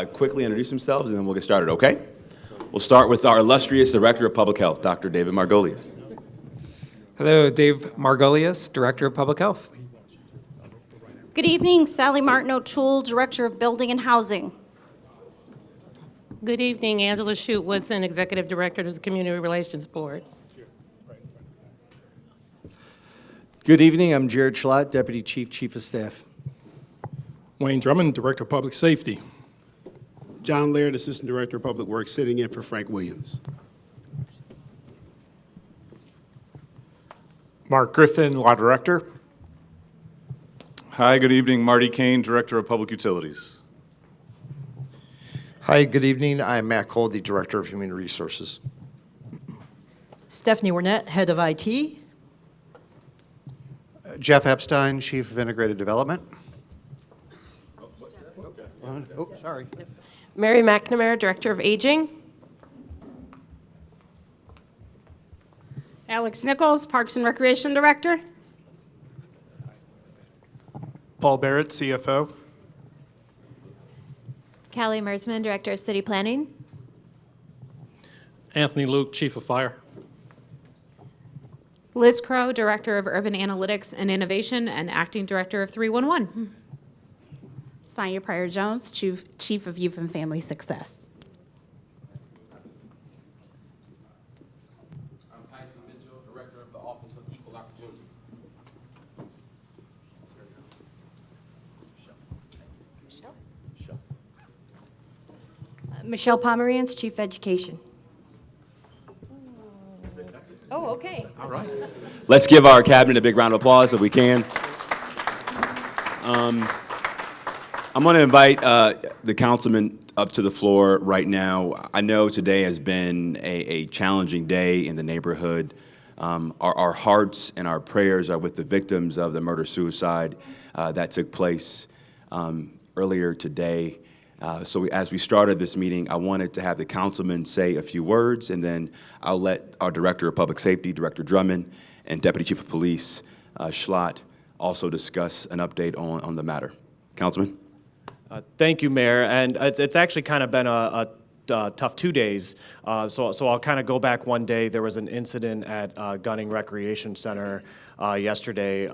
quickly introduce themselves, and then we'll get started, okay? We'll start with our illustrious Director of Public Health, Dr. David Margolius. Hello, Dave Margolius, Director of Public Health. Good evening, Sally Martin O'Toole, Director of Building and Housing. Good evening, Angela Shute-Woodson, Executive Director of the Community Relations Board. Good evening, I'm Jared Schlott, Deputy Chief of Staff. Wayne Drummond, Director of Public Safety. John Laird, Assistant Director of Public Works, sitting in for Frank Williams. Mark Griffin, Law Director. Hi, good evening. Marty Kane, Director of Public Utilities. Hi, good evening. I'm Matt Cole, the Director of Human Resources. Stephanie Wernette, Head of IT. Jeff Epstein, Chief of Integrated Development. Oh, sorry. Mary McNamara, Director of Aging. Alex Nichols, Parks and Recreation Director. Paul Barrett, CFO. Callie Mersman, Director of City Planning. Anthony Luke, Chief of Fire. Liz Crow, Director of Urban Analytics and Innovation and Acting Director of 311. Sonia Pryor Jones, Chief of Youth and Family Success. I'm Tyson Mitchell, Director of the Office of Equal Opportunity. Michelle Pomerantz, Chief Education. Oh, okay. All right. Let's give our cabinet a big round of applause if we can. I'm going to invite the councilman up to the floor right now. I know today has been a challenging day in the neighborhood. Our hearts and our prayers are with the victims of the murder-suicide that took place earlier today. So as we started this meeting, I wanted to have the councilman say a few words, and then I'll let our Director of Public Safety, Director Drummond, and Deputy Chief of Police, Schlott, also discuss an update on the matter. Councilman? Thank you, Mayor. And it's actually kind of been a tough 2 days. So I'll kind of go back one day. There was an incident at Gunning Recreation Center yesterday.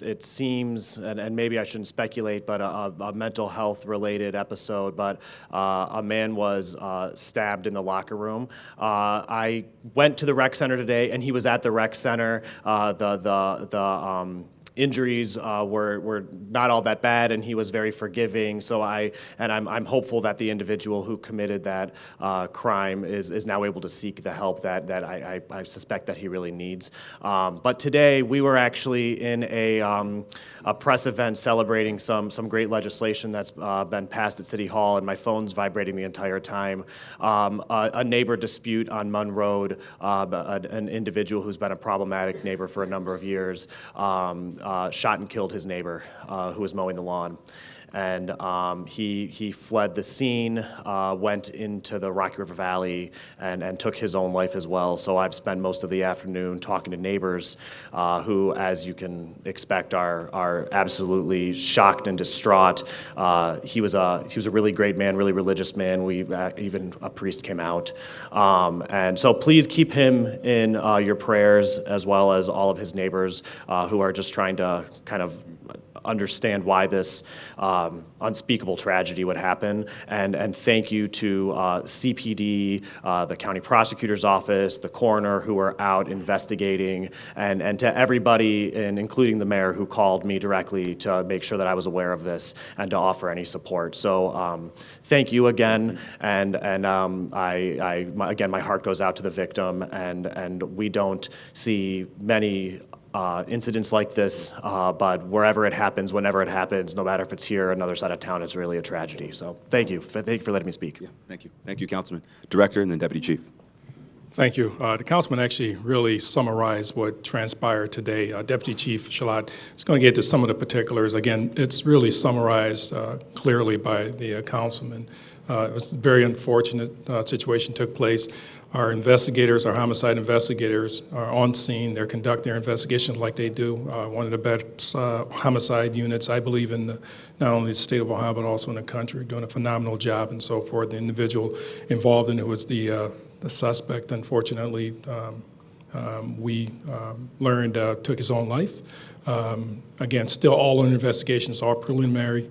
It seems, and maybe I shouldn't speculate, but a mental health related episode, but a man was stabbed in the locker room. I went to the rec center today, and he was at the rec center. Injuries were not all that bad, and he was very forgiving. So I'm hopeful that the individual who committed that crime is now able to seek the help that I suspect that he really needs. But today we were actually in a press event celebrating some great legislation that's been passed at City Hall, and my phone's vibrating the entire time. A neighbor dispute on Munn Road, an individual who's been a problematic neighbor for a number of years. Shot and killed his neighbor who was mowing the lawn. And he fled the scene, went into the Rocky River Valley, and took his own life as well. So I've spent most of the afternoon talking to neighbors who, as you can expect, are absolutely shocked and distraught. He was a really great man, really religious man. Even a priest came out. And so please keep him in your prayers, as well as all of his neighbors who are just trying to kind of understand why this unspeakable tragedy would happen. And thank you to CPD, the county prosecutor's office, the coroner who are out investigating, and to everybody, and including the mayor, who called me directly to make sure that I was aware of this and to offer any support. So thank you again, and again, my heart goes out to the victim, and we don't see many incidents like this, but wherever it happens, whenever it happens, no matter if it's here or another side of town, it's really a tragedy. So thank you. Thank you for letting me speak. Yeah, thank you. Thank you, Councilman. Director and then Deputy Chief. Thank you. The councilman actually really summarized what transpired today. Deputy Chief Shalat is going to get to some of the particulars. Again, it's really summarized clearly by the councilman. It was a very unfortunate situation took place. Our investigators, our homicide investigators, are on scene. They're conducting their investigations like they do. One of the best homicide units, I believe, in not only the state of Ohio, but also in the country, doing a phenomenal job and so forth. The individual involved in it was the suspect, unfortunately, we learned took his own life. Again, still all under investigations, all preliminary.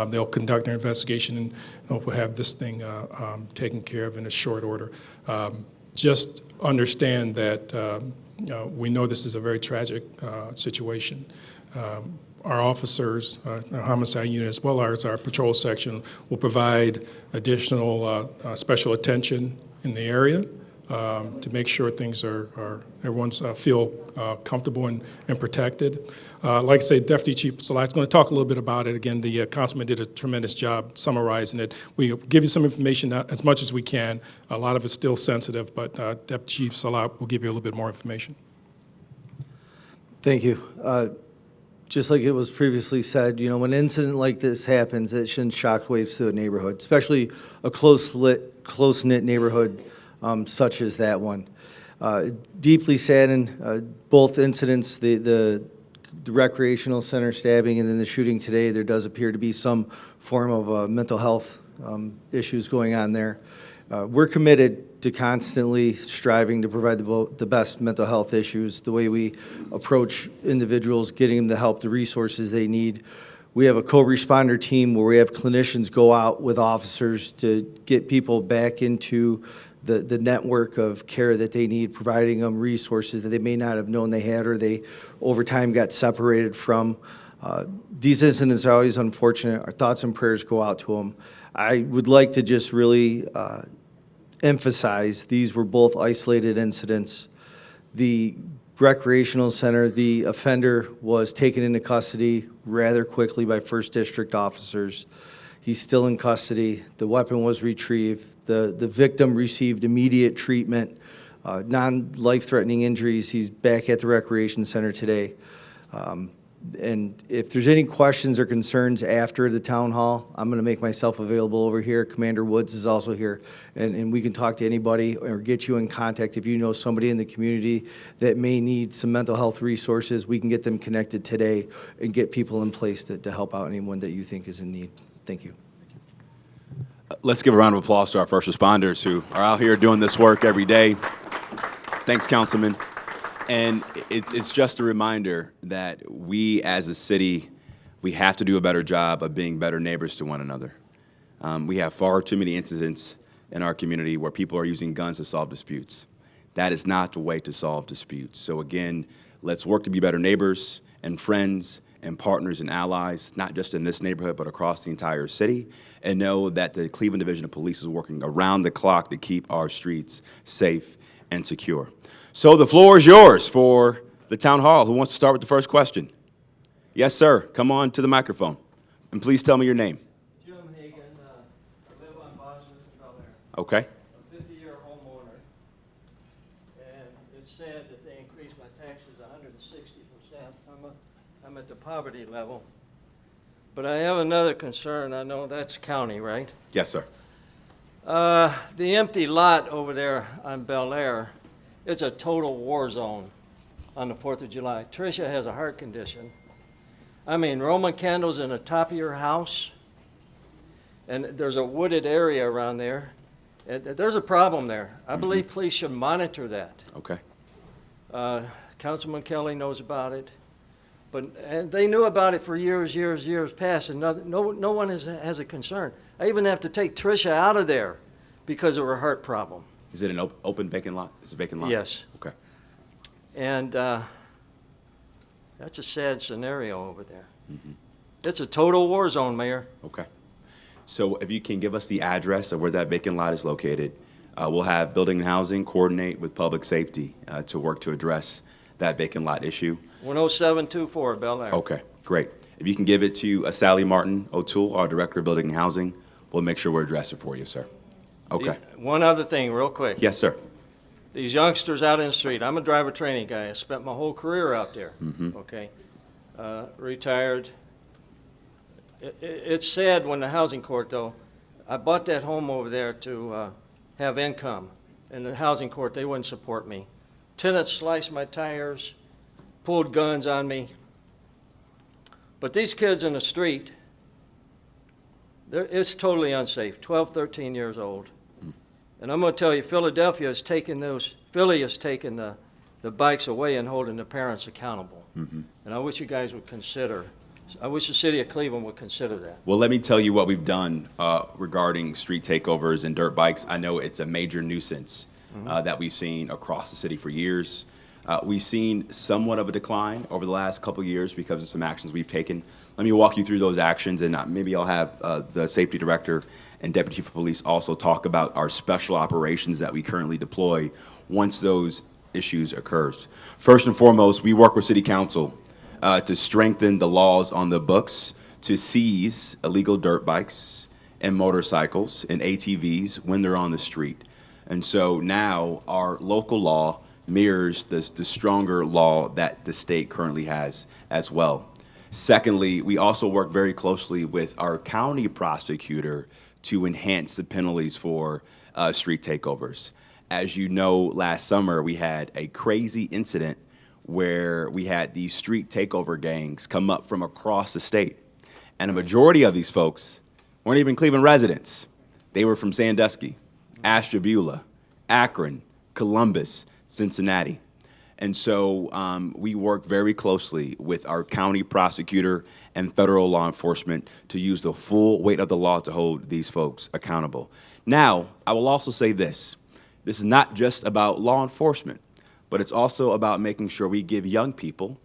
They'll conduct their investigation and hope we'll have this thing taken care of in a short order. Just understand that we know this is a very tragic situation. Our officers, our homicide unit, as well as our patrol section, will provide additional special attention in the area to make sure things everyone's feel comfortable and protected. Like I say, Deputy Chief Salat's going to talk a little bit about it. Again, the councilman did a tremendous job summarizing it. We give you some information as much as we can. A lot of it's still sensitive, but Deputy Chief Salat will give you a little bit more information. Thank you. Just like it was previously said, you know, when an incident like this happens, it sends shockwaves to a neighborhood, especially a close-knit neighborhood such as that one. Deeply saddened, both incidents, the recreational center stabbing and then the shooting today, there does appear to be some form of mental health issues going on there. We're committed to constantly striving to provide the best mental health issues, the way we approach individuals, getting them the help, the resources they need. We have a co-responder team where we have clinicians go out with officers to get people back into the network of care that they need, providing them resources that they may not have known they had or they over time got separated from. These incidents are always unfortunate. Our thoughts and prayers go out to them. I would like to just really emphasize these were both isolated incidents. The recreational center, the offender was taken into custody rather quickly by First District officers. He's still in custody. The weapon was retrieved. The victim received immediate treatment, non-life-threatening injuries. He's back at the recreation center today. And if there's any questions or concerns after the town hall, I'm going to make myself available over here. Commander Woods is also here, and we can talk to anybody or get you in contact. If you know somebody in the community that may need some mental health resources, we can get them connected today and get people in place to help out anyone that you think is in need. Thank you. Let's give a round of applause to our first responders who are out here doing this work every day. Thanks, Councilman. And it's just a reminder that we as a city, we have to do a better job of being better neighbors to one another. We have far too many incidents in our community where people are using guns to solve disputes. That is not the way to solve disputes. So again, let's work to be better neighbors and friends and partners and allies, not just in this neighborhood, but across the entire city, and know that the Cleveland Division of Police is working around the clock to keep our streets safe and secure. So the floor is yours for the town hall. Who wants to start with the first question? Yes, sir. Come on to the microphone. And please tell me your name. Jim Hagan, I live on Boston, Bel Air. Okay. A 50-year homeowner. And it's sad that they increased my taxes 160%. I'm at the poverty level. But I have another concern. I know that's county, right? Yes, sir. The empty lot over there on Bel Air, it's a total war zone on the 4th of July. Tricia has a heart condition. I mean, Roman candles in the top of your house, and there's a wooded area around there. There's a problem there. I believe police should monitor that. Okay. Councilman Kelly knows about it. And they knew about it for years past, and no one has a concern. I even have to take Tricia out of there because of her heart problem. Is it an open vacant lot? It's a vacant lot? Yes. Okay. And that's a sad scenario over there. It's a total war zone, Mayor. Okay. So if you can give us the address of where that vacant lot is located, we'll have Building and Housing coordinate with Public Safety to work to address that vacant lot issue. 10724 Bel Air. Okay, great. If you can give it to Sally Martin O'Toole, our Director of Building and Housing, we'll make sure we're addressing it for you, sir. Okay. One other thing, real quick. Yes, sir. these youngsters out in the street. I'm a driver training guy. I spent my whole career out there, okay? Retired. It's sad when the housing court, though, I bought that home over there to have income. And the housing court, they wouldn't support me. Tenants sliced my tires, pulled guns on me. But these kids in the street, it's totally unsafe, 12, 13 years old. And I'm going to tell you, Philly has taken the bikes away and holding the parents accountable. And I wish you guys would consider, I wish the city of Cleveland would consider that. Well, let me tell you what we've done regarding street takeovers and dirt bikes. I know it's a major nuisance that we've seen across the city for years. We've seen somewhat of a decline over the last couple of years because of some actions we've taken. Let me walk you through those actions, and maybe I'll have the safety director and deputy chief of police also talk about our special operations that we currently deploy once those issues occurs. First and foremost, we work with city council to strengthen the laws on the books to seize illegal dirt bikes and motorcycles and ATVs when they're on the street. And so now our local law mirrors the stronger law that the state currently has as well. Secondly, we also work very closely with our county prosecutor to enhance the penalties for street takeovers. As you know, last summer we had a crazy incident where we had these street takeover gangs come up from across the state. And a majority of these folks weren't even Cleveland residents. They were from Sandusky, Ashtabula, Akron, Columbus, Cincinnati. And so we work very closely with our county prosecutor and federal law enforcement to use the full weight of the law to hold these folks accountable. Now, I will also say this. This is not just about law enforcement, but it's also about making sure we give young people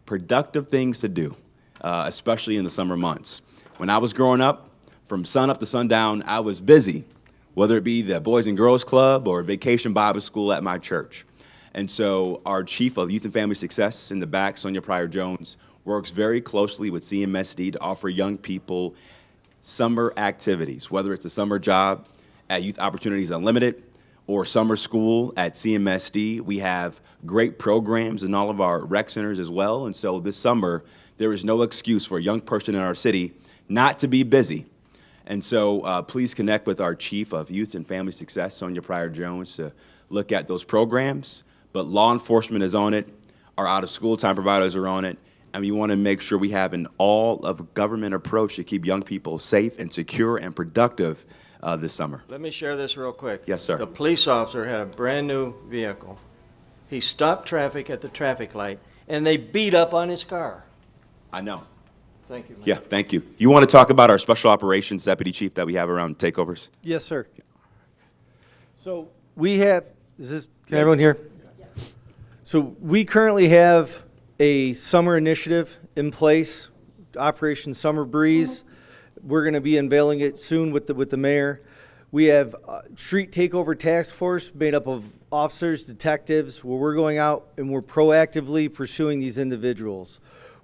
productive things to do, especially in the summer months. When I was growing up, from sun up to sundown, I was busy, whether it be the Boys and Girls Club or Vacation Bible School at my church. And so our Chief of Youth and Family Success in the back, Sonia Pryor-Jones, works very closely with CMSD to offer young people summer activities, whether it's a summer job at Youth Opportunities Unlimited or summer school at CMSD. We have great programs in all of our rec centers as well. And so this summer, there is no excuse for a young person in our city not to be busy. And so please connect with our Chief of Youth and Family Success, Sonia Pryor-Jones, to look at those programs. But law enforcement is on it, our out-of-school time providers are on it, and we want to make sure we have an all-of-government approach to keep young people safe and secure and productive this summer. Let me share this real quick. Yes, sir. The police officer had a brand-new vehicle. He stopped traffic at the traffic light, and they beat up on his car. I know. Thank you, man. Yeah, thank you. You want to talk about our special operations deputy chief that we have around takeovers? Yes, sir. So we have, can everyone hear? So we currently have a summer initiative in place, Operation Summer Breeze. We're going to be unveiling it soon with the mayor. We have a street takeover task force made up of officers, detectives, where we're going out and we're proactively pursuing these individuals.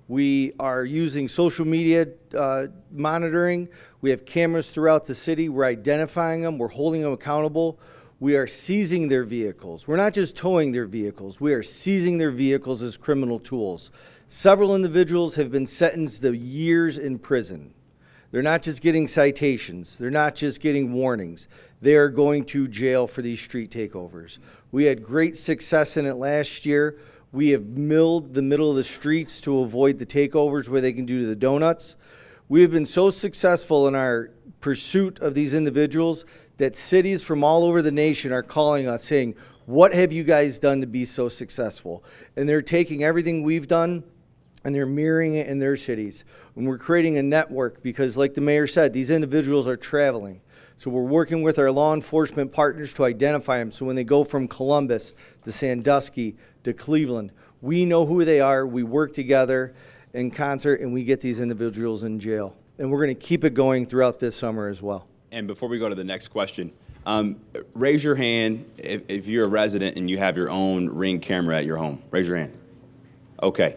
We are using social media monitoring. We have cameras throughout the city. We're identifying them. We're holding them accountable. We are seizing their vehicles. We're not just towing their vehicles. We are seizing their vehicles as criminal tools. Several individuals have been sentenced to years in prison. They're not just getting citations. They're not just getting warnings. They are going to jail for these street takeovers. We had great success in it last year. We have milled the middle of the streets to avoid the takeovers where they can do the donuts. We have been so successful in our pursuit of these individuals that cities from all over the nation are calling us saying, what have you guys done to be so successful? And they're taking everything we've done and they're mirroring it in their cities. And we're creating a network because, like the mayor said, these individuals are traveling. So we're working with our law enforcement partners to identify them. So when they go from Columbus to Sandusky to Cleveland, we know who they are. We work together in concert and we get these individuals in jail. And we're going to keep it going throughout this summer as well. And before we go to the next question, raise your hand if you're a resident and you have your own Ring camera at your home. Raise your hand. Okay.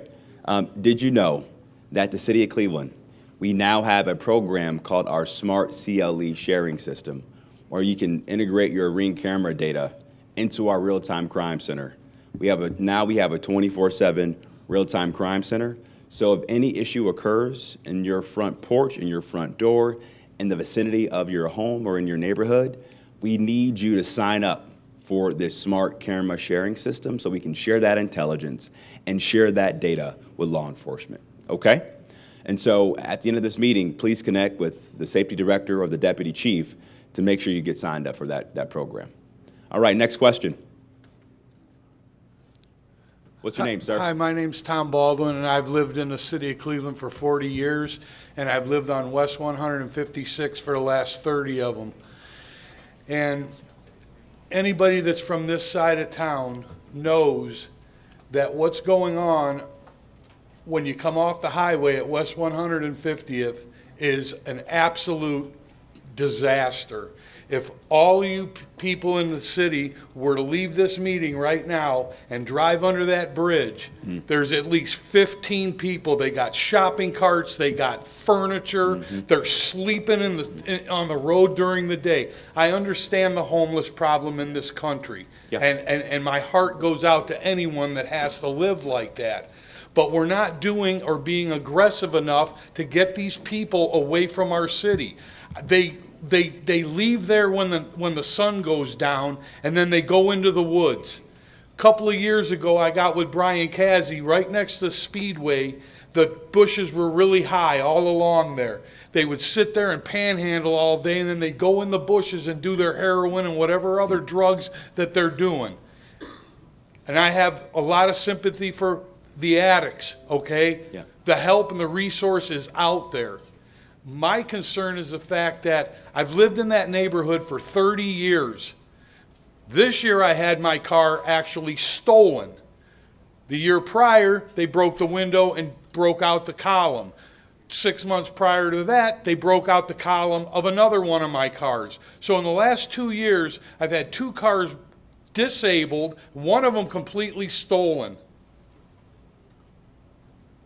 Did you know that the city of Cleveland, we now have a program called our Smart CLE sharing system, where you can integrate your Ring camera data into our real-time crime center. Now we have a 24/7 real-time crime center. So if any issue occurs in your front porch, in your front door, in the vicinity of your home or in your neighborhood, we need you to sign up for this smart camera sharing system so we can share that intelligence and share that data with law enforcement, okay? And so at the end of this meeting, please connect with the safety director or the deputy chief to make sure you get signed up for that program. All right, next question. What's your name, sir? Hi, my name's Tom Baldwin, and I've lived in the city of Cleveland for 40 years, and I've lived on West 156 for the last 30 of them. And anybody that's from this side of town knows that what's going on when you come off the highway at West 150th is an absolute disaster. If all you people in the city were to leave this meeting right now and drive under that bridge, there's at least 15 people. They got shopping carts, they got furniture, they're sleeping on the road during the day. I understand the homeless problem in this country, and my heart goes out to anyone that has to live like that. But we're not doing or being aggressive enough to get these people away from our city. They leave there when the sun goes down, and then they go into the woods. A couple of years ago, I got with Brian Kazi right next to the Speedway. The bushes were really high all along there. They would sit there and panhandle all day, and then they'd go in the bushes and do their heroin and whatever other drugs that they're doing. And I have a lot of sympathy for the addicts, okay? Yeah. The help and the resources out there. My concern is the fact that I've lived in that neighborhood for 30 years. This year I had my car actually stolen. The year prior, they broke the window and broke out the column. 6 months prior to that, they broke out the column of another one of my cars. So in the last 2 years, I've had 2 cars disabled, one of them completely stolen.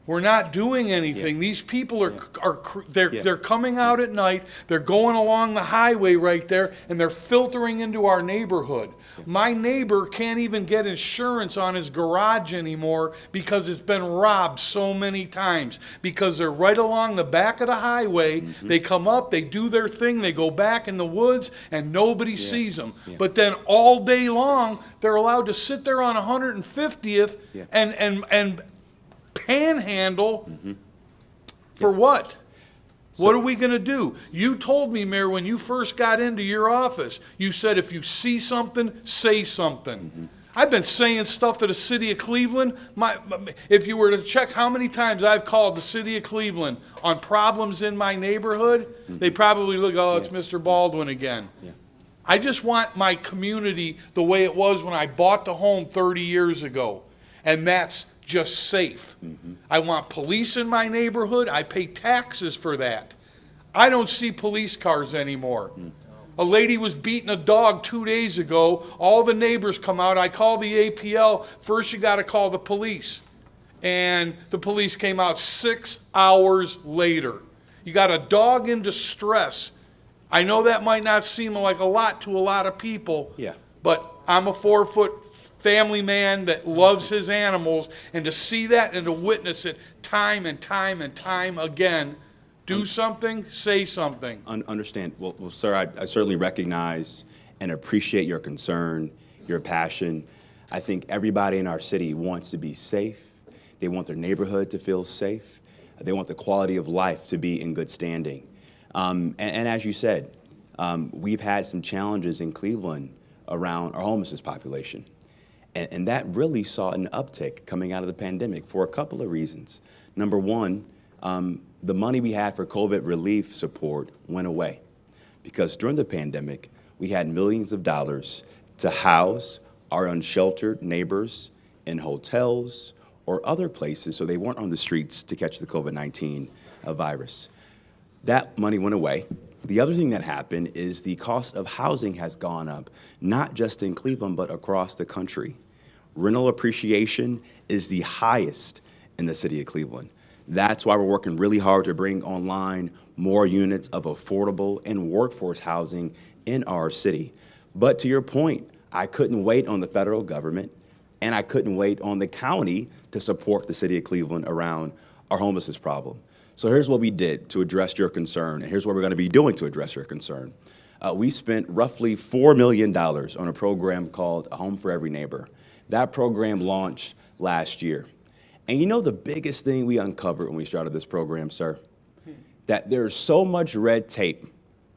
We're not doing anything. Yeah. These people they're coming out at night. They're going along the highway right there, and they're filtering into our neighborhood. Yeah. My neighbor can't even get insurance on his garage anymore because it's been robbed so many times. Because they're right along the back of the highway. They come up, they do their thing, they go back in the woods, and nobody sees them. Yeah. But then all day long, they're allowed to sit there on 150th and panhandle for what? What are we going to do? You told me, Mayor, when you first got into your office, you said if you see something, say something. I've been saying stuff to the city of Cleveland. If you were to check how many times I've called the city of Cleveland on problems in my neighborhood, they probably look, oh, it's Mr. Baldwin again. I just want my community the way it was when I bought the home 30 years ago, and that's just safe. I want police in my neighborhood. I pay taxes for that. I don't see police cars anymore. A lady was beating a dog 2 days ago. All the neighbors come out. I call the APL. First, you got to call the police. And the police came out 6 hours later. You got a dog in distress. I know that might not seem like a lot to a lot of people, but I'm a 4-foot family man that loves his animals, and to see that and to witness it time and time and time again, do something, say something. Understand. Well, sir, I certainly recognize and appreciate your concern, your passion. I think everybody in our city wants to be safe. They want their neighborhood to feel safe. They want the quality of life to be in good standing. And as you said, we've had some challenges in Cleveland around our homelessness population. And that really saw an uptick coming out of the pandemic for a couple of reasons. Number one, the money we had for COVID relief support went away because during the pandemic, we had millions of dollars to house our unsheltered neighbors in hotels or other places so they weren't on the streets to catch the COVID-19 virus. That money went away. The other thing that happened is the cost of housing has gone up, not just in Cleveland, but across the country. Rental appreciation is the highest in the city of Cleveland. That's why we're working really hard to bring online more units of affordable and workforce housing in our city. But to your point, I couldn't wait on the federal government, and I couldn't wait on the county to support the city of Cleveland around our homelessness problem. So here's what we did to address your concern, and here's what we're going to be doing to address your concern. We spent roughly $4 million on a program called A Home for Every Neighbor. That program launched last year. And you know the biggest thing we uncovered when we started this program, sir? That there's so much red tape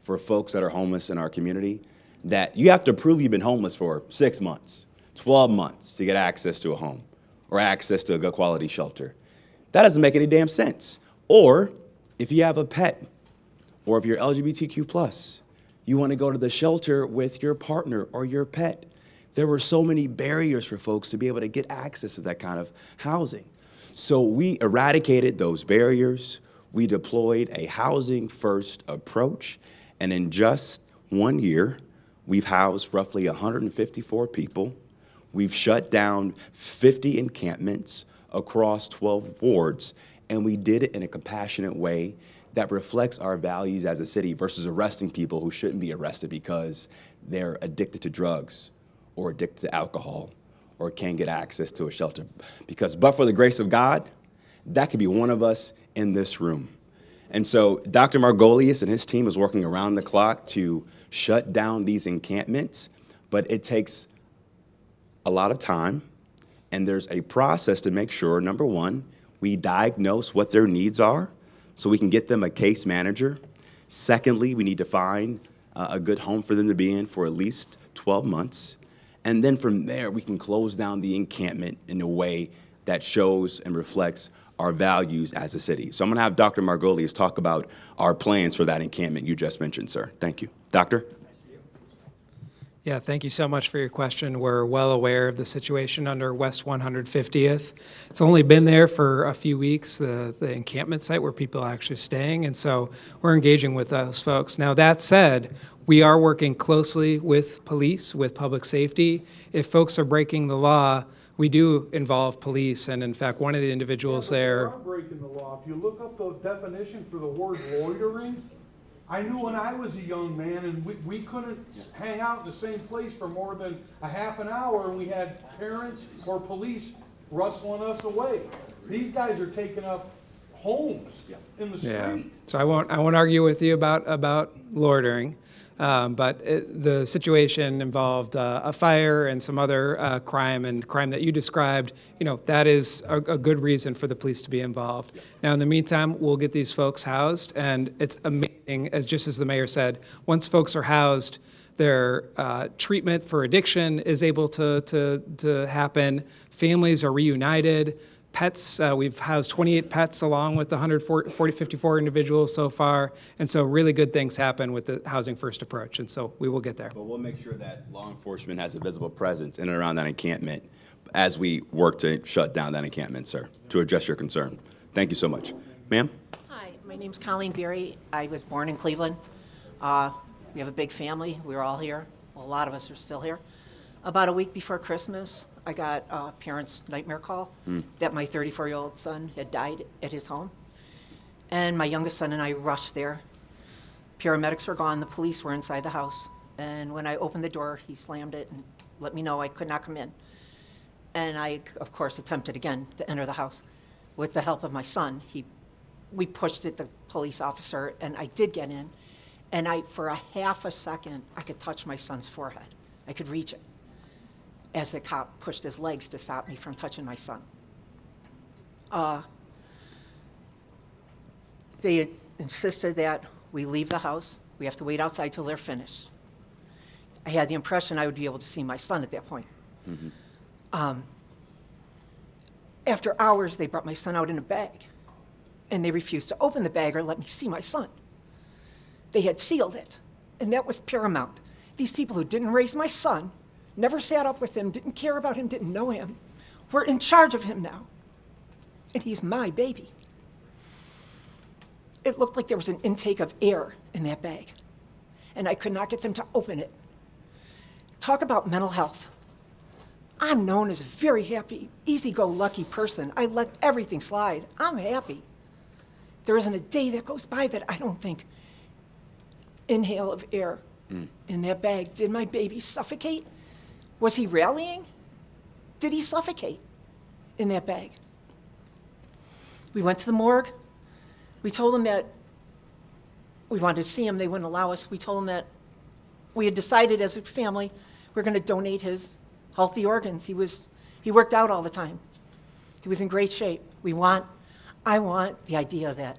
for folks that are homeless in our community that you have to prove you've been homeless for 6 months, 12 months to get access to a home or access to a good quality shelter. That doesn't make any damn sense. Or if you have a pet, or if you're LGBTQ+, you want to go to the shelter with your partner or your pet. There were so many barriers for folks to be able to get access to that kind of housing. So we eradicated those barriers. We deployed a housing-first approach, and in just 1 year, we've housed roughly 154 people. We've shut down 50 encampments across 12 wards, and we did it in a compassionate way that reflects our values as a city versus arresting people who shouldn't be arrested because they're addicted to drugs or addicted to alcohol or can't get access to a shelter. Because but for the grace of God, that could be one of us in this room. And so Dr. Margolius and his team is working around the clock to shut down these encampments, but it takes a lot of time, and there's a process to make sure, number one, we diagnose what their needs are so we can get them a case manager. Secondly, we need to find a good home for them to be in for at least 12 months. And then from there, we can close down the encampment in a way that shows and reflects our values as a city. So I'm going to have Dr. Margolius talk about our plans for that encampment you just mentioned, sir. Thank you. Doctor? Yeah, thank you so much for your question. We're well aware of the situation under West 150th. It's only been there for a few weeks, the encampment site where people are actually staying, and so we're engaging with those folks. Now, that said, we are working closely with police, with public safety. If folks are breaking the law, we do involve police, and in fact, one of the individuals there... They are breaking the law. If you look up the definition for the word loitering, I knew when I was a young man and we couldn't hang out in the same place for more than a half an hour, and we had parents or police rustling us away. These guys are taking up homes in the street. Yeah. So I won't argue with you about loitering, but the situation involved a fire and some other crime that you described. You know, that is a good reason for the police to be involved. Now, in the meantime, we'll get these folks housed, and it's amazing, just as the mayor said, once folks are housed, their treatment for addiction is able to happen. Families are reunited. Pets, we've housed 28 pets along with the 54 individuals so far, and so really good things happen with the housing first approach, and so we will get there. But we'll make sure that law enforcement has a visible presence in and around that encampment as we work to shut down that encampment, sir, to address your concern. Thank you so much. Ma'am? Hi, my name's Colleen Berry. I was born in Cleveland. We have a big family. We're all here. Well, a lot of us are still here. About a week before Christmas, I got a parent's nightmare call that my 34-year-old son had died at his home. And my youngest son and I rushed there. Paramedics were gone. The police were inside the house. And when I opened the door, he slammed it and let me know I could not come in. And I, of course, attempted again to enter the house. With the help of my son, we pushed at the police officer, and I did get in. And for a half a second, I could touch my son's forehead. I could reach it, as the cop pushed his legs to stop me from touching my son. They insisted that we leave the house. We have to wait outside till they're finished. I had the impression I would be able to see my son at that point. After hours, they brought my son out in a bag, and they refused to open the bag or let me see my son. They had sealed it, and that was paramount. These people who didn't raise my son, never sat up with him, didn't care about him, didn't know him, we're in charge of him now. And he's my baby. It looked like there was an intake of air in that bag, and I could not get them to open it. Talk about mental health. I'm known as a very happy, easy-go-lucky person. I let everything slide. I'm happy. There isn't a day that goes by that I don't think, inhale of air in that bag. Did my baby suffocate? Was he rallying? Did he suffocate in that bag? We went to the morgue. We told them that we wanted to see him. They wouldn't allow us. We told them that we had decided as a family we're going to donate his healthy organs. He worked out all the time. He was in great shape. I want the idea that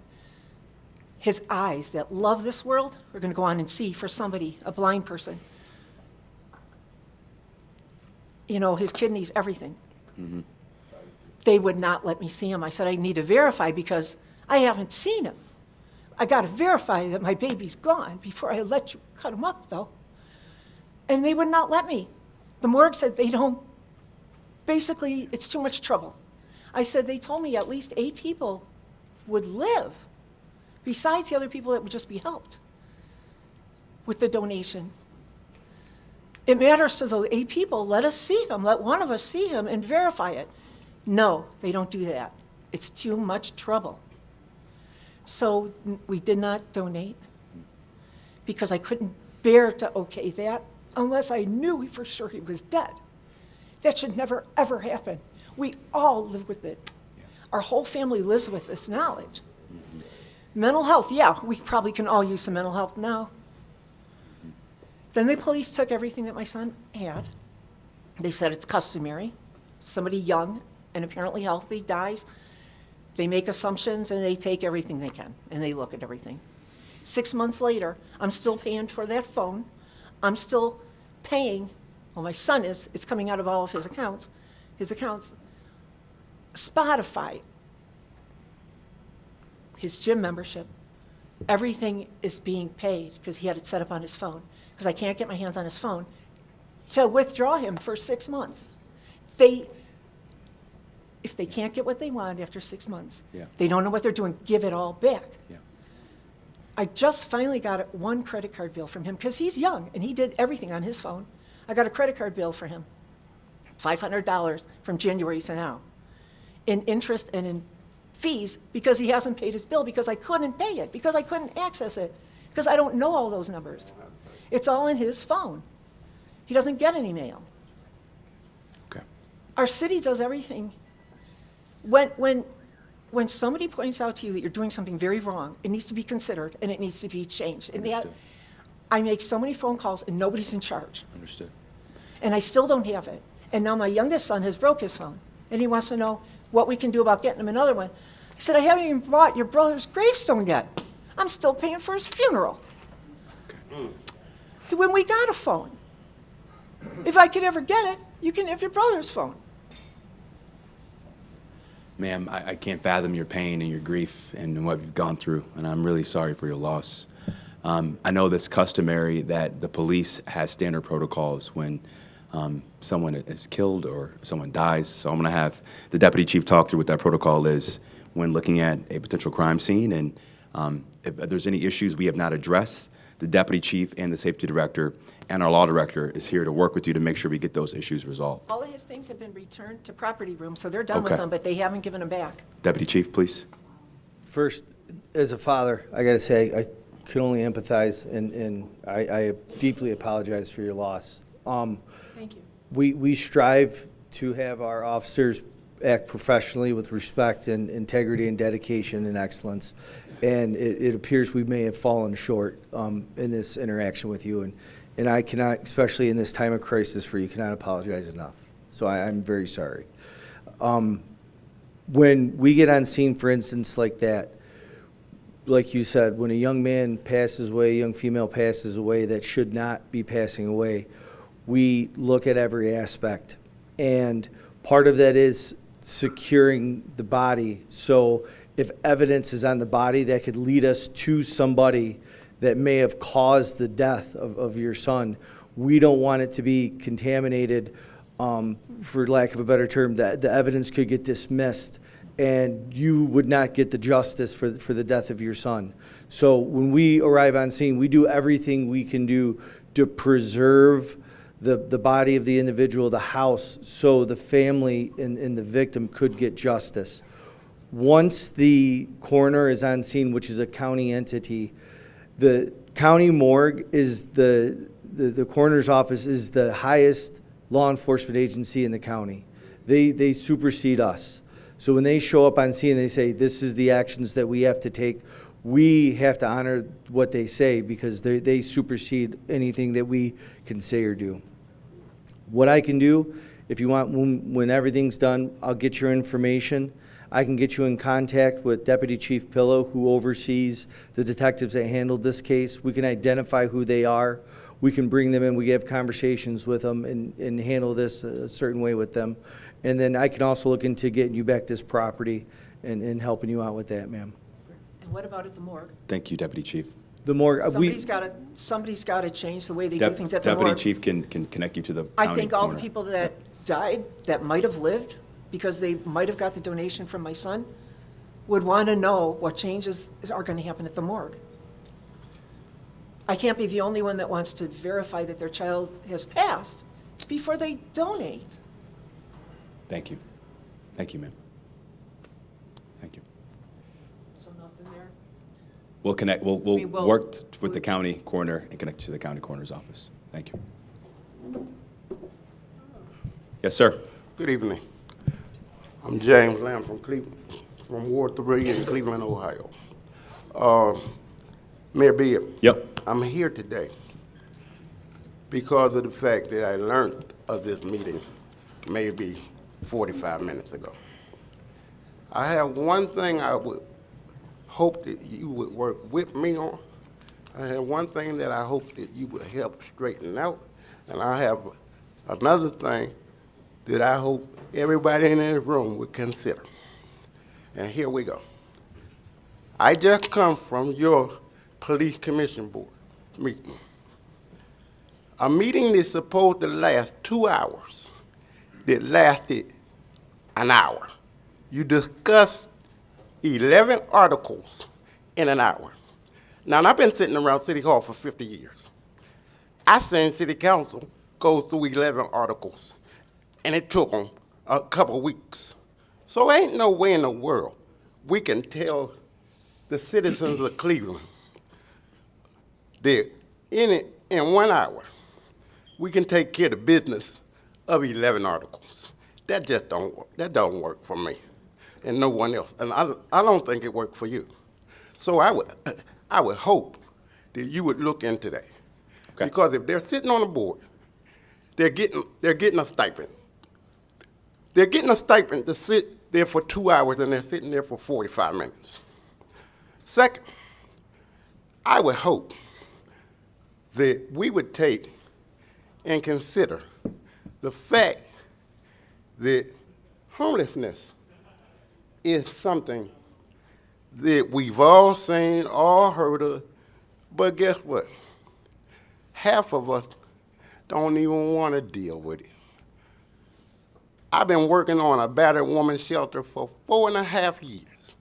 his eyes that love this world are going to go on and see for somebody, a blind person. You know, his kidneys, everything. Mm-hmm. They would not let me see him. I said, I need to verify because I haven't seen him. I got to verify that my baby's gone before I let you cut him up, though. And they would not let me. The morgue said they don't, basically, it's too much trouble. I said, they told me at least 8 people would live, besides the other people that would just be helped with the donation. It matters to those 8 people. Let us see him. Let one of us see him and verify it. No, they don't do that. It's too much trouble. So we did not donate because I couldn't bear to okay that unless I knew for sure he was dead. That should never, ever happen. We all live with it. Our whole family lives with this knowledge. Mental health, yeah, we probably can all use some mental health now. Then the police took everything that my son had. They said it's customary. Somebody young and apparently healthy dies. They make assumptions and they take everything they can and they look at everything. 6 months later, I'm still paying for that phone. I'm still paying, well, my son is, it's coming out of all of his accounts. Spotify, his gym membership, everything is being paid because he had it set up on his phone because I can't get my hands on his phone to withdraw him for 6 months. If they can't get what they want after 6 months, they don't know what they're doing, give it all back. Yeah. I just finally got one credit card bill from him because he's young and he did everything on his phone. I got a credit card bill for him, $500 from January to now, in interest and in fees because he hasn't paid his bill because I couldn't pay it, because I couldn't access it, because I don't know all those numbers. It's all in his phone. He doesn't get any mail. Okay. Our city does everything. When somebody points out to you that you're doing something very wrong, it needs to be considered and it needs to be changed. And that, I make so many phone calls and nobody's in charge. Understood. And I still don't have it. And now my youngest son has broke his phone and he wants to know what we can do about getting him another one. I said, I haven't even bought your brother's gravestone yet. I'm still paying for his funeral. Okay. When we got a phone, if I could ever get it, you can have your brother's phone. Ma'am, I can't fathom your pain and your grief and what you've gone through, and I'm really sorry for your loss. I know that's customary that the police has standard protocols when someone is killed or someone dies, so I'm going to have the deputy chief talk through what that protocol is when looking at a potential crime scene, and if there's any issues we have not addressed, the deputy chief and the safety director and our law director is here to work with you to make sure we get those issues resolved. All of his things have been returned to property room, so they're done with them, but they haven't given them back. Deputy chief, please. First, as a father, I got to say, I can only empathize, and I deeply apologize for your loss. Thank you. We strive to have our officers act professionally with respect and integrity and dedication and excellence. And it appears we may have fallen short in this interaction with you. And I cannot, especially in this time of crisis for you, cannot apologize enough. So I'm very sorry. When we get on scene, for instance, like that, like you said, when a young man passes away, a young female passes away that should not be passing away, we look at every aspect. And part of that is securing the body. So if evidence is on the body that could lead us to somebody that may have caused the death of your son, we don't want it to be contaminated, for lack of a better term, that the evidence could get dismissed and you would not get the justice for the death of your son. So when we arrive on scene, we do everything we can do to preserve the body of the individual, the house, so the family and the victim could get justice. Once the coroner is on scene, which is a county entity, the county morgue is the coroner's office is the highest law enforcement agency in the county. They supersede us. So when they show up on scene, they say, this is the actions that we have to take. We have to honor what they say because they supersede anything that we can say or do. What I can do, if you want, when everything's done, I'll get your information. I can get you in contact with Deputy Chief Pillow, who oversees the detectives that handled this case. We can identify who they are. We can bring them in. We have conversations with them and handle this a certain way with them. And then I can also look into getting you back this property and helping you out with that, ma'am. And what about at the morgue? Thank you, Deputy Chief. The morgue. Somebody's got to change the way they do things at the morgue. Deputy Chief can connect you to the county I think all the coroner. people that died, that might have lived, because they might have got the donation from my son, would want to know what changes are going to happen at the morgue. I can't be the only one that wants to verify that their child has passed before they donate. Thank you. Thank you, ma'am. Thank you. So nothing there? We'll connect, we'll mean, we'll- work with the county coroner and connect to the county coroner's office. Thank you. Yes, sir. Good evening. I'm James Lamb from Cleveland, from Ward 3 in Cleveland, Ohio. Mayor Bibb. Yep. I'm here today because of the fact that I learned of this meeting maybe 45 minutes ago. I have one thing I would hope that you would work with me on. I have one thing that I hope that you would help straighten out, and I have another thing that I hope everybody in this room would consider. And here we go. I just come from your police commission board meeting. A meeting that's supposed to last 2 hours that lasted an hour. You discussed 11 articles in an hour. Now, I've been sitting around City Hall for 50 years. I seen City Council go through 11 articles, and it took them a couple weeks. So ain't no way in the world we can tell the citizens of Cleveland that in 1 hour, we can take care of the business of 11 articles. That just don't work. That don't work for me and no one else. And I don't think it worked for you. So I would hope that you would look into that. Okay. Because if they're sitting on the board, they're getting a stipend. They're getting a stipend to sit there for 2 hours and they're sitting there for 45 minutes. Second, I would hope that we would take and consider the fact that homelessness is something that we've all seen, all heard of, but guess what? Half of us don't even want to deal with it. I've been working on a battered woman shelter for 4.5 years.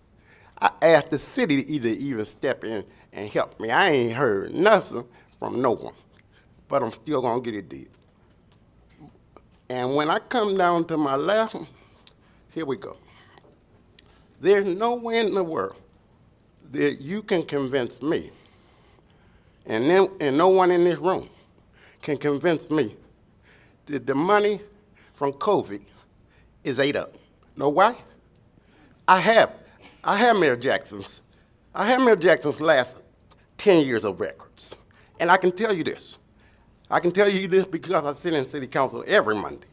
I asked the city to even step in and help me. I ain't heard nothing from no one, but I'm still gonna get it did. And when I come down to my last one, here we go. There's no way in the world that you can convince me, and no one in this room can convince me that the money from COVID is ate up. Know why? I have Mayor Jackson's last 10 years of records. And I can tell you this. I can tell you this because I sit in city council every Monday.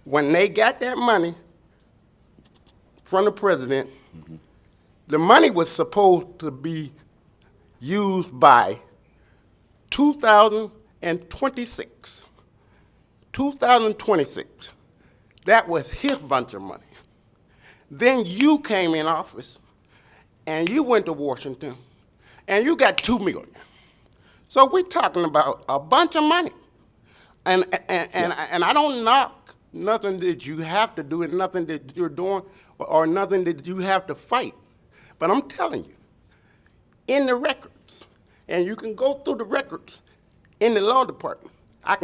When they got that money from the president, the money was supposed to be used by 2026. 2026. That was his bunch of money. Then you came in office and you went to Washington and you got $2 million. So we're talking about a bunch of money. And I don't knock nothing that you have to do and nothing that you're doing or nothing that you have to fight. But I'm telling you, in the records, and you can go through the records in the law department, I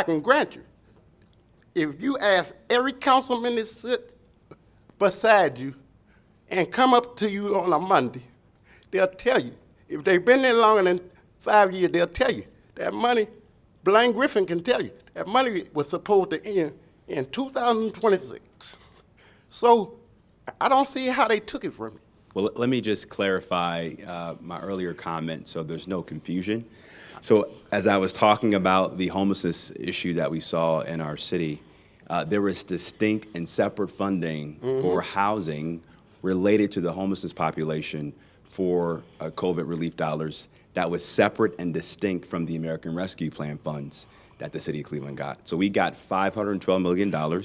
can grant you, if you ask every councilman that sit beside you and come up to you on a Monday, they'll tell you, if they've been there longer than 5 years, they'll tell you that money Blaine Griffin can tell you that money was supposed to end in 2026. So I don't see how they took it from me. Well, let me just clarify my earlier comment so there's no confusion. So as I was talking about the homelessness issue that we saw in our city, there was distinct and separate funding for housing related to the homelessness population for COVID relief dollars that was separate and distinct from the American Rescue Plan funds that the city of Cleveland got. So we got $512 million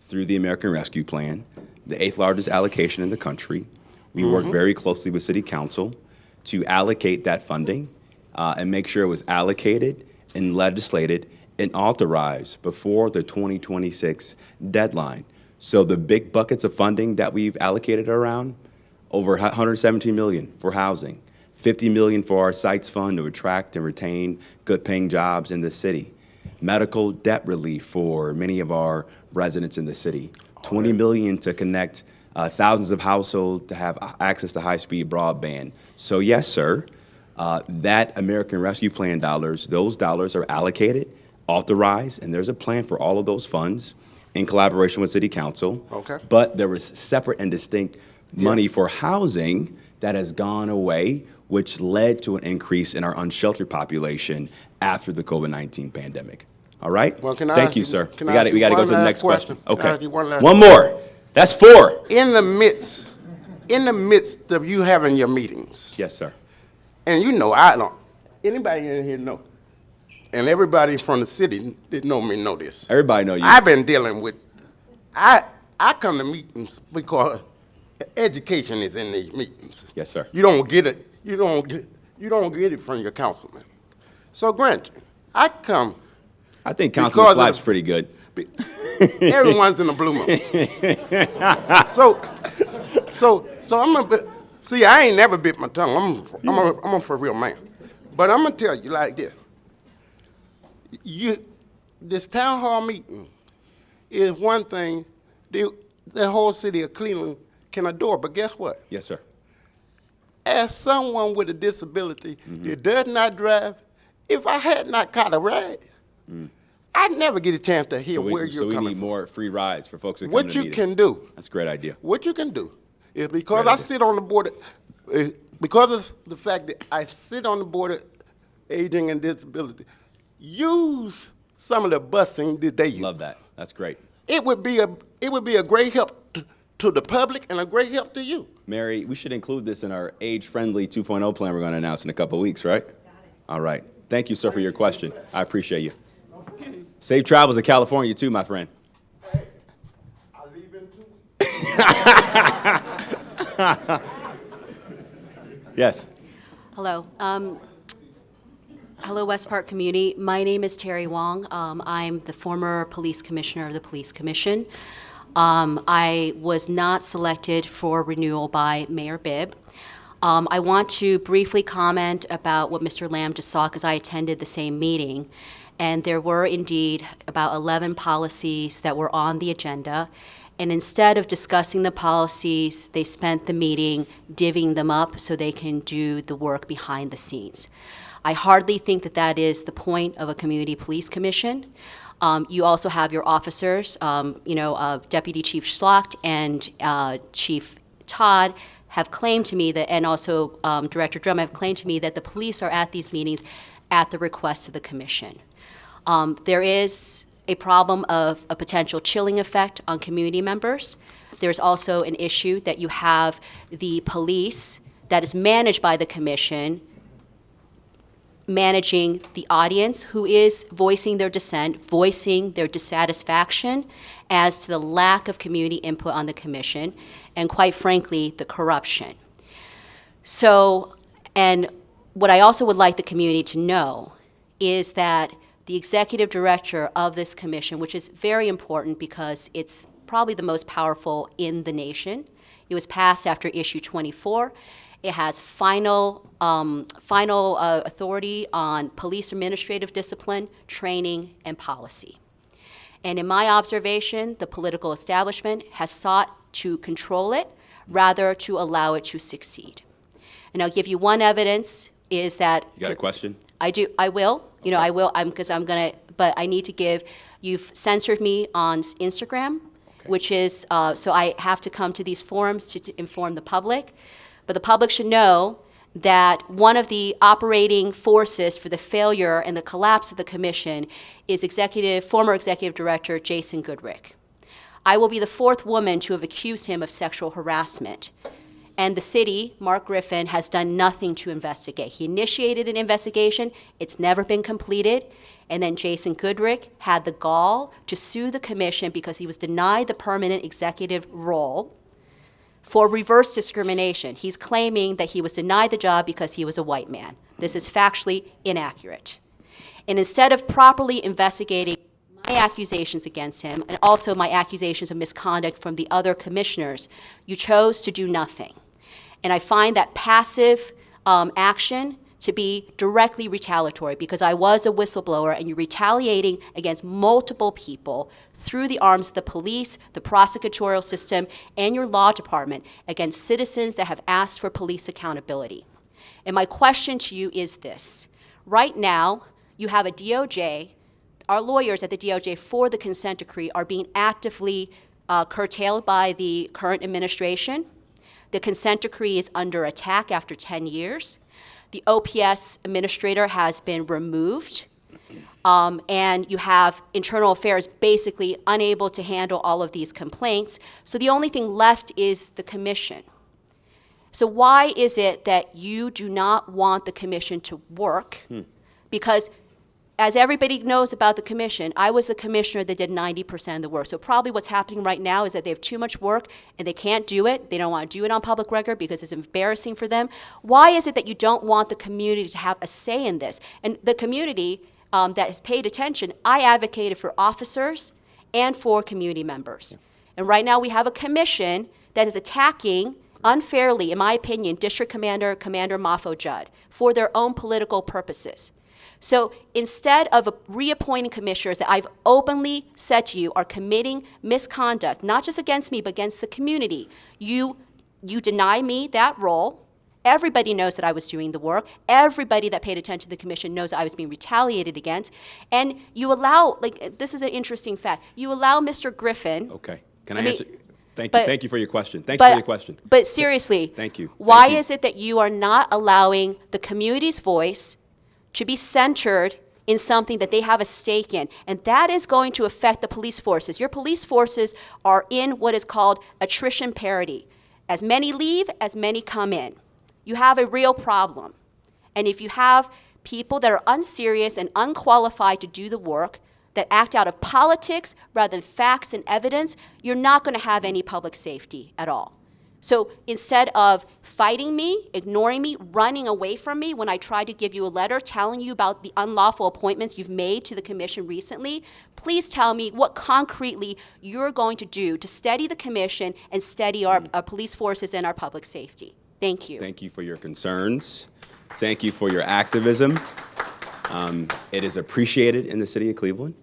through the American Rescue Plan, the 8th largest allocation in the country. We worked very closely with City Council to allocate that funding and make sure it was allocated and legislated and authorized before the 2026 deadline. So the big buckets of funding that we've allocated around, over $117 million for housing, $50 million for our sites fund to attract and retain good paying jobs in the city, medical debt relief for many of our residents in the city, $20 million to connect thousands of households to have access to high-speed broadband. So yes, sir, that American Rescue Plan dollars, those dollars are allocated, authorized, and there's a plan for all of those funds in collaboration with City Council. Okay. But there was separate and distinct money for housing that has gone away, which led to an increase in our unsheltered population after the COVID-19 pandemic. All right? Well, can I Thank ask you, you- sir. can We I got ask to you go one to the last next question. question? Can I ask Okay. you one last One more. That's 4. In the midst of you having your meetings, Yes, sir. and you know, I don't, anybody in here know, and everybody from the city that know me know this. Everybody know you. I've been dealing with, I come to meetings because education is in these meetings. Yes, sir. You don't get it, you don't get it from your councilman. So Grant, I come. I think Councilman because of Slack's the- pretty good. Everyone's in the blue moon. So I'm a bit, see, I ain't never bit my tongue. I'm a for real man. But I'm gonna tell you like this. This town hall meeting is one thing the whole city of Cleveland can adore, but guess what? Yes, sir. As someone with a disability that does not drive, if I had not caught a ride, I'd never get a chance to hear where you're So we coming need from. more free rides for folks that come What to you meetings. can do, That's a great idea. what you can do is because Great I idea. sit on the board, because of the fact that I sit on the board of aging and disability, use some of the busing that they use. Love that. That's great. It would be a great help to the public and a great help to you. Mary, we should include this in our age-friendly 2.0 plan we're going to announce in a couple of weeks, right? All right. Thank you, sir, for your question. I appreciate you. Safe travels to California, too, my friend. I'll leave in 2 weeks. Yes. Hello. Hello, West Park community. My name is Terry Wong. I'm the former police commissioner of the Police Commission. I was not selected for renewal by Mayor Bibb. I want to briefly comment about what Mr. Lamb just saw because I attended the same meeting. And there were indeed about 11 policies that were on the agenda. And instead of discussing the policies, they spent the meeting divvying them up so they can do the work behind the scenes. I hardly think that that is the point of a community police commission. You also have your officers, Deputy Chief Schlacht and Chief Todd have claimed to me that, and also Director Drum have claimed to me that the police are at these meetings at the request of the commission. There is a problem of a potential chilling effect on community members. There's also an issue that you have the police that is managed by the commission managing the audience who is voicing their dissent, voicing their dissatisfaction as to the lack of community input on the commission, and quite frankly, the corruption. So, and what I also would like the community to know is that the executive director of this commission, which is very important because it's probably the most powerful in the nation. It was passed after issue 24. It has final authority on police administrative discipline, training, and policy. And in my observation, the political establishment has sought to control it rather to allow it to succeed. And I'll give you one evidence is that— You got a question? I will. You know, I will. Because I'm gonna. But I need to give. You've censored me on Instagram, which is so I have to come to these forums to inform the public. But the public should know that one of the operating forces for the failure and the collapse of the commission is former executive director Jason Goodrick. I will be the 4th woman to have accused him of sexual harassment. And the city, Mark Griffin, has done nothing to investigate. He initiated an investigation. It's never been completed. And then Jason Goodrick had the gall to sue the commission because he was denied the permanent executive role for reverse discrimination. He's claiming that he was denied the job because he was a white man. This is factually inaccurate. And instead of properly investigating my accusations against him and also my accusations of misconduct from the other commissioners, you chose to do nothing. And I find that passive action to be directly retaliatory because I was a whistleblower and you're retaliating against multiple people through the arms of the police, the prosecutorial system, and your law department against citizens that have asked for police accountability. And my question to you is this. Right now, you have a DOJ, our lawyers at the DOJ for the consent decree are being actively curtailed by the current administration. The consent decree is under attack after 10 years. The OPS administrator has been removed, and you have internal affairs basically unable to handle all of these complaints. So the only thing left is the commission. So why is it that you do not want the commission to work? Because as everybody knows about the commission, I was the commissioner that did 90% of the work. So probably what's happening right now is that they have too much work and they can't do it. They don't want to do it on public record because it's embarrassing for them. Why is it that you don't want the community to have a say in this? And the community that has paid attention, I advocated for officers and for community members. And right now we have a commission that is attacking unfairly, in my opinion, District Commander Mafo Judd for their own political purposes. So instead of reappointing commissioners that I've openly said to you are committing misconduct, not just against me, but against the community, you deny me that role. Everybody knows that I was doing the work. Everybody that paid attention to the commission knows I was being retaliated against. And you allow, this is an interesting fact, you allow Mr. Griffin. Okay. Can I answer? Thank you for your question. Thank you for your question. But seriously, thank you. Why is it that you are not allowing the community's voice to be centered in something that they have a stake in? And that is going to affect the police forces. Your police forces are in what is called attrition parity. As many leave, as many come in. You have a real problem. And if you have people that are unserious and unqualified to do the work, that act out of politics rather than facts and evidence, you're not going to have any public safety at all. So instead of fighting me, ignoring me, running away from me when I tried to give you a letter telling you about the unlawful appointments you've made to the commission recently, please tell me what concretely you're going to do to steady the commission and steady our police forces and our public safety. Thank you. Thank you for your concerns. Thank you for your activism. It is appreciated in the city of Cleveland.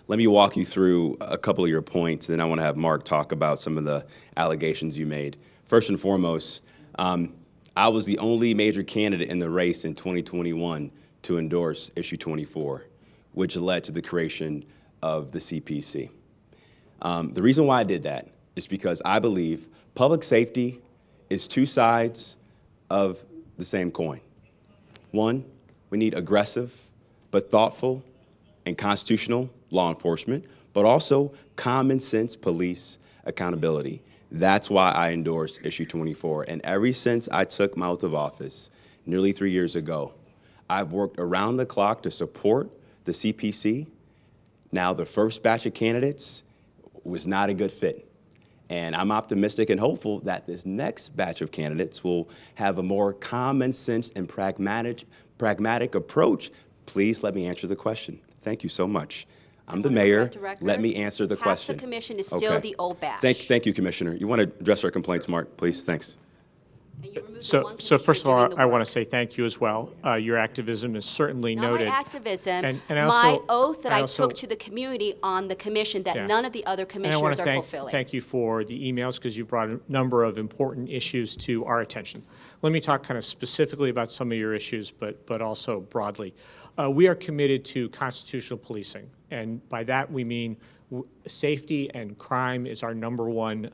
Let me walk you through a couple of your points, and then I want to have Mark talk about some of the allegations you made. First and foremost, I was the only major candidate in the race in 2021 to endorse Issue 24, which led to the creation of the CPC. The reason why I did that is because I believe public safety is two sides of the same coin. One, we need aggressive but thoughtful and constitutional law enforcement, but also common sense police accountability. That's why I endorsed Issue 24. And ever since I took my oath of office nearly 3 years ago, I've worked around the clock to support the CPC. Now, the first batch of candidates was not a good fit. And I'm optimistic and hopeful that this next batch of candidates will have a more common sense and pragmatic approach. Please let me answer the question. Thank you so much. I'm the mayor. Let me answer the question. Half the commission is still the old batch. Thank you, Commissioner. You want to address our complaints, Mark, please? Thanks. And you removed the So, one so first of commissioner all, doing the I want work. to say thank you as well. Your activism is certainly Not noted. my activism, And I my also- oath that I also- took to the community on the commission that Yeah. none of the other And I want commissioners to are fulfilling. thank you for the emails because you brought a number of important issues to our attention. Let me talk kind of specifically about some of your issues, but also broadly. We are committed to constitutional policing, and by that we mean safety and crime is our number one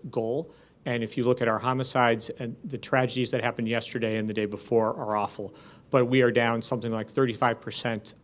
goal. And if you look at our homicides and the tragedies that happened yesterday and the day before are awful, but we are down something like 35%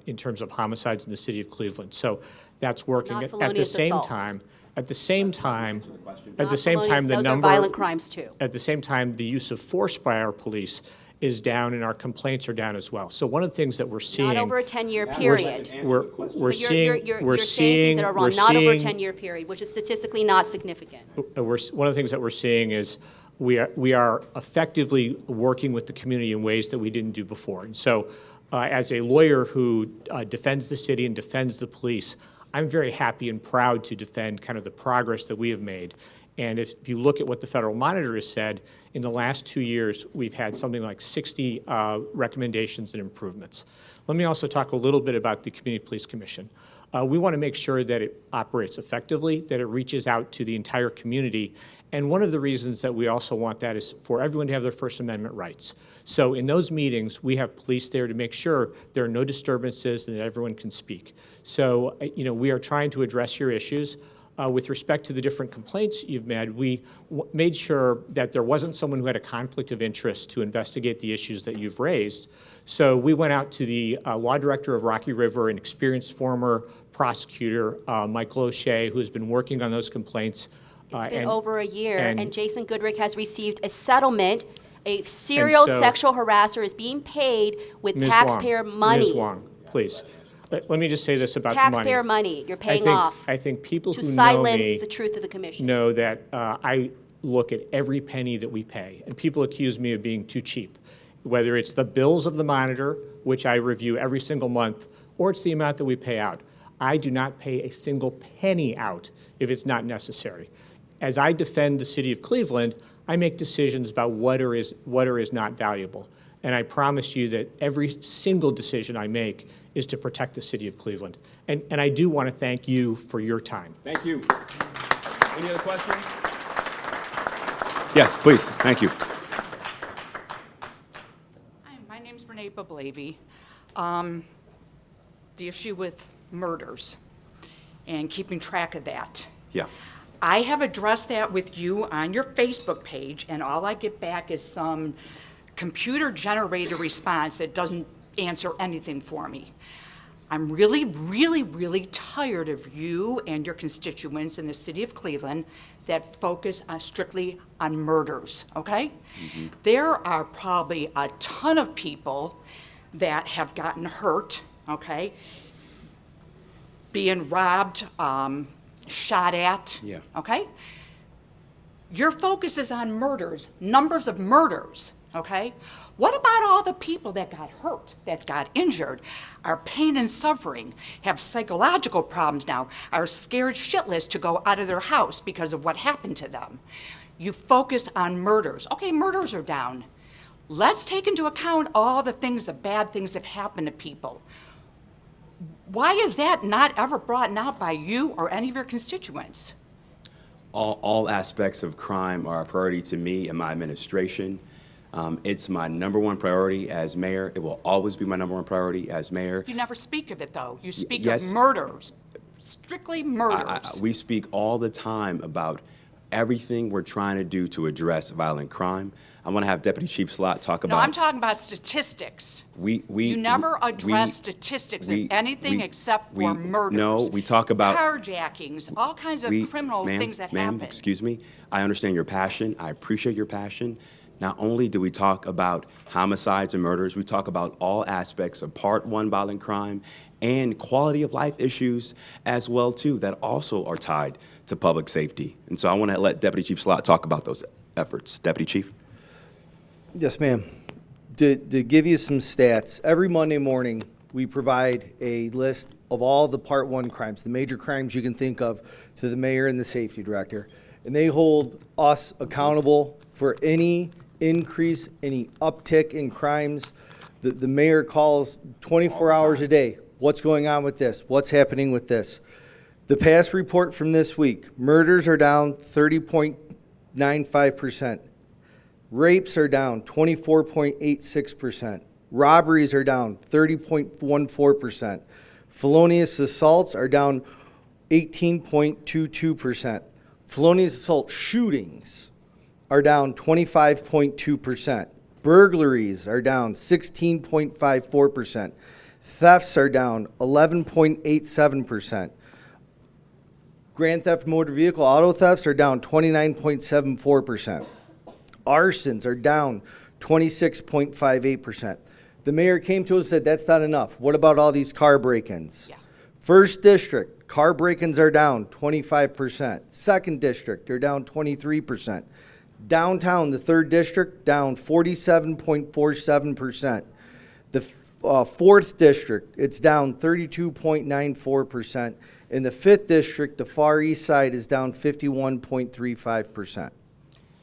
in terms of homicides in the city of Cleveland. So that's working. Not At the felonious same assaults. time, at the same time, Not felonious, the those number are violent crimes too. at the same time, the use of force by our police is down and our complaints are down as well. So one of the things that we're seeing. Not over a 10-year period. We're But seeing. you're saying things that are wrong, not over a 10-year period, which is statistically not significant. One of the things that we're seeing is we are effectively working with the community in ways that we didn't do before. And so as a lawyer who defends the city and defends the police, I'm very happy and proud to defend kind of the progress that we have made. And if you look at what the Federal Monitor has said, in the last 2 years, we've had something like 60 recommendations and improvements. Let me also talk a little bit about the Community Police Commission. We want to make sure that it operates effectively, that it reaches out to the entire community. And one of the reasons that we also want that is for everyone to have their First Amendment rights. So in those meetings, we have police there to make sure there are no disturbances and that everyone can speak. So, we are trying to address your issues. With respect to the different complaints you've made, we made sure that there wasn't someone who had a conflict of interest to investigate the issues that you've raised. So we went out to the law director of Rocky River, an experienced former prosecutor, Michael O'Shea, who has been working on those complaints. It's been over a year, and Jason Goodrick has received a settlement. A serial sexual harasser is being paid with Ms. taxpayer Wong, money. Ms. Wong, please. Let me just say this about Taxpayer money. money you're paying off I think people to who know silence me the truth of the commission. know that I look at every penny that we pay, and people accuse me of being too cheap, whether it's the bills of the Monitor, which I review every single month, or it's the amount that we pay out. I do not pay a single penny out if it's not necessary. As I defend the city of Cleveland, I make decisions about what is not valuable. And I promise you that every single decision I make is to protect the city of Cleveland. And I do want to thank you for your time. Thank you. Any other questions? Yes, please. Thank you. Hi, my name's Renee Bibb. The issue with murders and keeping track of that. Yeah. I have addressed that with you on your Facebook page, and all I get back is some computer-generated response that doesn't answer anything for me. I'm really, really, really tired of you and your constituents in the city of Cleveland that focus strictly on murders, okay? Mm-hmm. There are probably a ton of people that have gotten hurt, okay? Being robbed, shot at, Yeah. okay? Your focus is on murders, numbers of murders, okay? What about all the people that got hurt, that got injured, are pain and suffering, have psychological problems now, are scared shitless to go out of their house because of what happened to them? You focus on murders. Okay, murders are down. Let's take into account all the things, the bad things that have happened to people. Why is that not ever brought out by you or any of your constituents? All aspects of crime are a priority to me and my administration. It's my number one priority as mayor. It will always be my number one priority as mayor. You never speak of it, though. You speak yes. of murders, strictly murders. We speak all the time about everything we're trying to do to address violent crime. I want to have Deputy Chief Slot talk about. No, I'm talking about statistics. You never address statistics of anything except for murders. No, we talk about carjackings, all kinds of criminal things that happen. Ma'am, excuse me. I understand your passion. I appreciate your passion. Not only do we talk about homicides and murders, we talk about all aspects of Part 1 violent crime and quality of life issues as well, too, that also are tied to public safety. And so I want to let Deputy Chief Slot talk about those efforts. Deputy Chief. Yes, ma'am. To give you some stats, every Monday morning, we provide a list of all the Part 1 crimes, the major crimes you can think of, to the mayor and the safety director. And they hold us accountable for any increase, any uptick in crimes. The mayor calls 24 hours a day. What's going on with this? What's happening with this? The past report from this week, murders are down 30.95%. Rapes are down 24.86%. Robberies are down 30.14%. Felonious assaults are down 18.22%. Felonious assault shootings are down 25.2%. Burglaries are down 16.54%. Thefts are down 11.87%. Grand theft motor vehicle auto thefts are down 29.74%. Arsons are down 26.58%. The mayor came to us and said, that's not enough. What about all these car break-ins? Yeah. First district, car break-ins are down 25%. Second district, they're down 23%. Downtown, the third district, down 47.47%. The fourth district, it's down 32.94%. In the fifth district, the far east side is down 51.35%.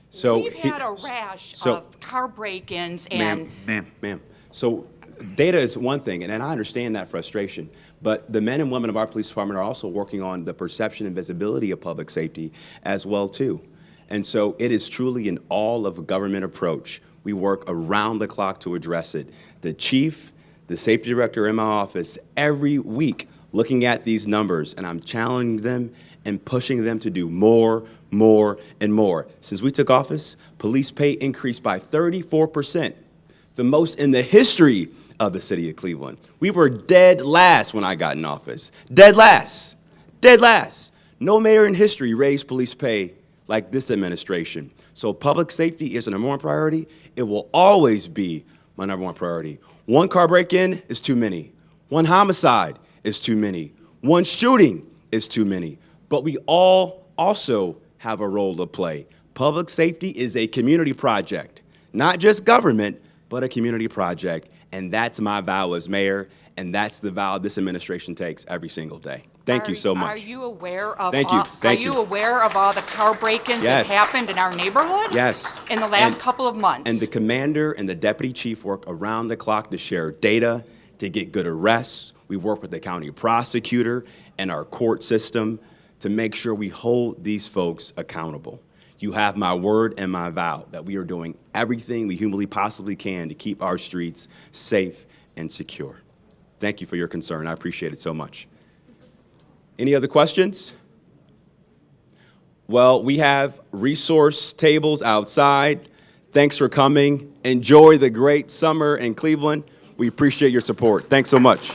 So We've had a rash of car break-ins and... Ma'am. So data is one thing, and I understand that frustration, but the men and women of our police department are also working on the perception and visibility of public safety as well, too. And so it is truly an all-of-government approach. We work around the clock to address it. The chief, the safety director in my office, every week looking at these numbers, and I'm challenging them and pushing them to do more, and more. Since we took office, police pay increased by 34%, the most in the history of the city of Cleveland. We were dead last when I got in office. Dead last. Dead last. No mayor in history raised police pay like this administration. So public safety is a number one priority. It will always be my number one priority. One car break-in is too many. One homicide is too many. One shooting is too many. But we all also have a role to play. Public safety is a community project, not just government, but a community project. And that's my vow as mayor, and that's the vow this administration takes every single day. Thank you so much. Are you aware of Thank you. Thank you. Are you aware of all the car break-ins Yes. that happened in our neighborhood? Yes. In the last couple of months. And the commander and the deputy chief work around the clock to share data, to get good arrests. We work with the county prosecutor and our court system to make sure we hold these folks accountable. You have my word and my vow that we are doing everything we humanly possibly can to keep our streets safe and secure. Thank you for your concern. I appreciate it so much. Any other questions? Well, we have resource tables outside. Thanks for coming. Enjoy the great summer in Cleveland. We appreciate your support. Thanks so much.